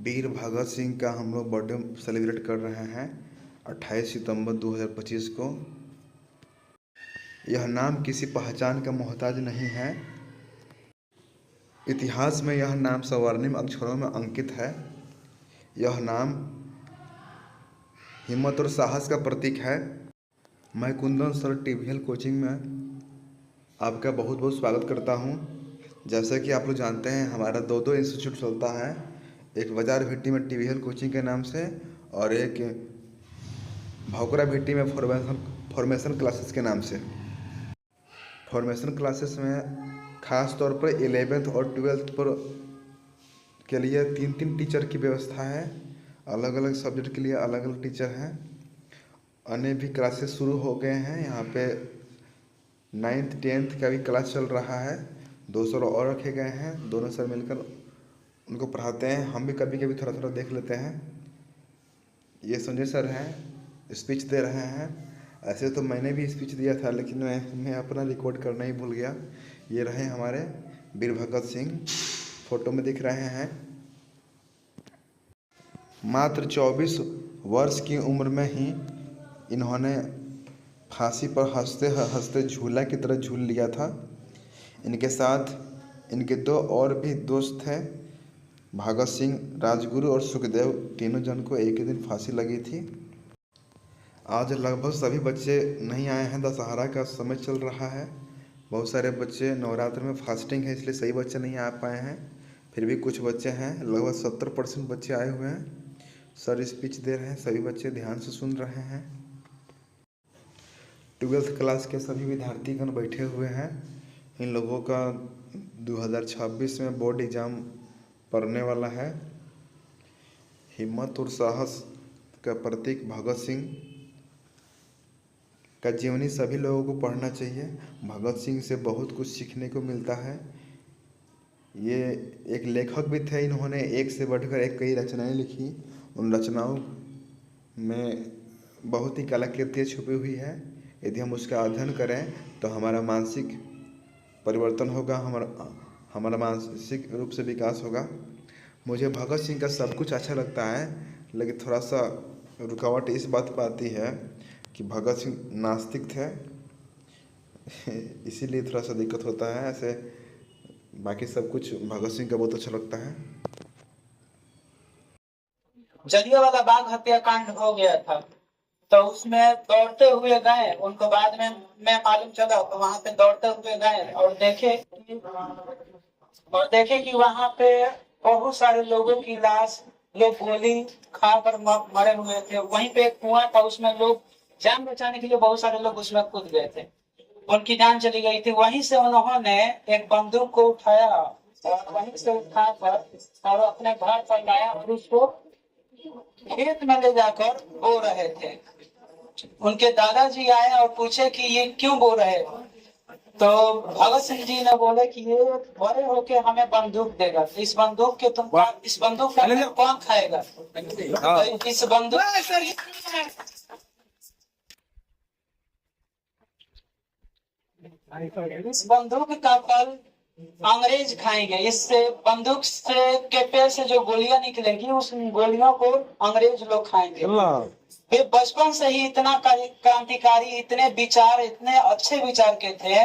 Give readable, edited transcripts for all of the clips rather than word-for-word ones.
वीर भगत सिंह का हम लोग बर्थडे सेलिब्रेट कर रहे हैं 28 सितंबर 2025 को। यह नाम किसी पहचान का मोहताज नहीं है। इतिहास में यह नाम स्वर्णिम अक्षरों में अंकित है। यह नाम हिम्मत और साहस का प्रतीक है। मैं कुंदन सर टीवीएल कोचिंग में आपका बहुत बहुत स्वागत करता हूं। जैसा कि आप लोग जानते हैं, हमारा दो इंस्टीट्यूट चलता है। एक बाजार भिट्टी में टीवीएल कोचिंग के नाम से और एक भाकुरा भिट्टी में फॉर्मेशन क्लासेस के नाम से। फॉर्मेशन क्लासेस में ख़ास तौर पर 11th और 12th पर के लिए 3 टीचर की व्यवस्था है। अलग अलग सब्जेक्ट के लिए अलग अलग टीचर हैं। अन्य भी क्लासेस शुरू हो गए हैं। यहाँ पे 9th 10th का भी क्लास चल रहा है। 2 सर और रखे गए हैं। दोनों सर मिलकर उनको पढ़ाते हैं। हम भी कभी कभी थोड़ा थोड़ा देख लेते हैं। ये संजय सर हैं, स्पीच दे रहे हैं। ऐसे तो मैंने भी स्पीच दिया था, लेकिन मैं अपना रिकॉर्ड करना ही भूल गया। ये रहे हमारे वीर भगत सिंह, फोटो में दिख रहे हैं। मात्र 24 वर्ष की उम्र में ही इन्होंने फांसी पर हंसते हंसते झूला की तरह झूल लिया था। इनके साथ इनके 2 और भी दोस्त थे, भगत सिंह, राजगुरु और सुखदेव। तीनों जन को एक ही दिन फांसी लगी थी। आज लगभग सभी बच्चे नहीं आए हैं। दशहरा का समय चल रहा है। बहुत सारे बच्चे नवरात्र में फास्टिंग है, इसलिए सही बच्चे नहीं आ पाए हैं। फिर भी कुछ बच्चे हैं, लगभग 70% बच्चे आए हुए हैं। सर स्पीच दे रहे हैं, सभी बच्चे ध्यान से सुन रहे हैं। 12th क्लास के सभी विद्यार्थीगण बैठे हुए हैं। इन लोगों का 2026 में बोर्ड एग्ज़ाम पढ़ने वाला है। हिम्मत और साहस का प्रतीक भगत सिंह का जीवनी सभी लोगों को पढ़ना चाहिए। भगत सिंह से बहुत कुछ सीखने को मिलता है। ये एक लेखक भी थे। इन्होंने एक से बढ़कर एक कई रचनाएं लिखी। उन रचनाओं में बहुत ही कलाकृतियाँ छुपी हुई है। यदि हम उसका अध्ययन करें तो हमारा मानसिक परिवर्तन होगा, हमारा मानसिक रूप से विकास होगा। मुझे भगत सिंह का सब कुछ अच्छा लगता है, लेकिन थोड़ा सा रुकावट इस बात पर आती है कि भगत सिंह नास्तिक थे। इसीलिए थोड़ा सा दिक्कत होता है। ऐसे बाकी सब कुछ भगत सिंह का बहुत अच्छा लगता है। जलियांवाला बाग हत्याकांड हो गया था, तो उसमें दौड़ते हुए गए। उनको बाद में मालूम चला, तो वहां पे दौड़ते हुए गए और देखे कि वहां पे बहुत सारे लोगों की लाश, लोग गोली खाकर मरे हुए थे। वहीं पे एक कुआं था, उसमें लोग जान बचाने के लिए बहुत सारे लोग उसमें कूद गए थे। उनकी जान चली गई थी। वहीं से उन्होंने एक बंदूक को उठाया और वहीं से उठाकर और अपने घर पर लाया और उसको खेत में ले जाकर बो रहे थे। उनके दादाजी आए और पूछे कि ये क्यों बो रहे हो? तो भगत सिंह जी ने बोले कि ये बड़े होके हमें बंदूक देगा। इस बंदूक का कौन खाएगा? तो इस बंदूक का फल अंग्रेज खाएंगे। इससे बंदूक से के पेड़ से जो गोलियां निकलेगी, उस गोलियों को अंग्रेज लोग खाएंगे। वे बचपन से ही इतना क्रांतिकारी, इतने विचार, इतने अच्छे विचार के थे,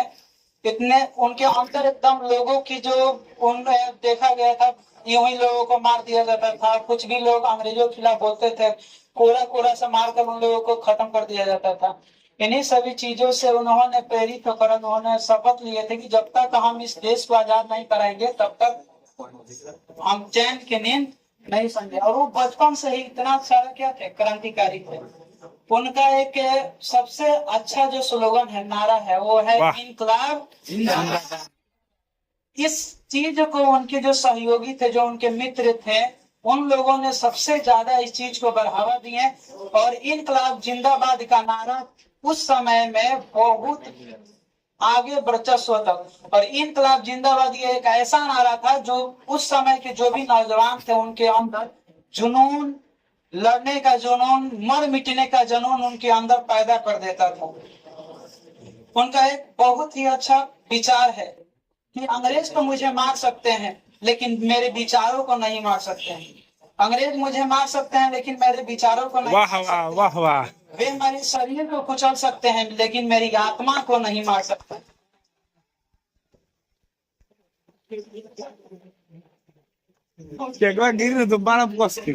इतने उनके अंदर एकदम लोगों की जो उनमें देखा गया था, यूं ही लोगों को मार दिया जाता था। कुछ भी लोग अंग्रेजों के खिलाफ बोलते थे, कोड़ा कोड़ा से मारकर उन लोगों को खत्म कर दिया जाता था। इन्हीं सभी चीजों से उन्होंने प्रेरित होकर उन्होंने शपथ लिए थे कि जब तक हम इस देश को आजाद नहीं कराएंगे, तब तक हम चैन की नींद नहीं समझे। और वो बचपन से ही इतना सारा क्या थे, क्रांतिकारी थे। उनका एक सबसे अच्छा जो स्लोगन है, नारा है, वो है इनकलाब जिंदाबाद। इस चीज को उनके जो सहयोगी थे, जो उनके मित्र थे, उन लोगों ने सबसे ज्यादा इस चीज को बढ़ावा दिए। और इनकलाब जिंदाबाद का नारा उस समय में बहुत आगे वर्चस्व था। और इनकलाब जिंदाबाद ये एक ऐसा नारा था जो उस समय के जो भी नौजवान थे, उनके अंदर जुनून, लड़ने का जुनून, मर मिटने का जुनून उनके अंदर पैदा कर देता था। उनका एक बहुत ही अच्छा विचार है कि अंग्रेज तो मुझे मार सकते हैं, लेकिन मेरे विचारों को नहीं मार सकते हैं। अंग्रेज मुझे मार सकते हैं लेकिन मेरे विचारों को नहीं वाह मार वाह सकते। वाह वाह। वे मेरे शरीर को कुचल सकते हैं लेकिन मेरी आत्मा को नहीं मार सकते। Que agora grita do Bana Bosque.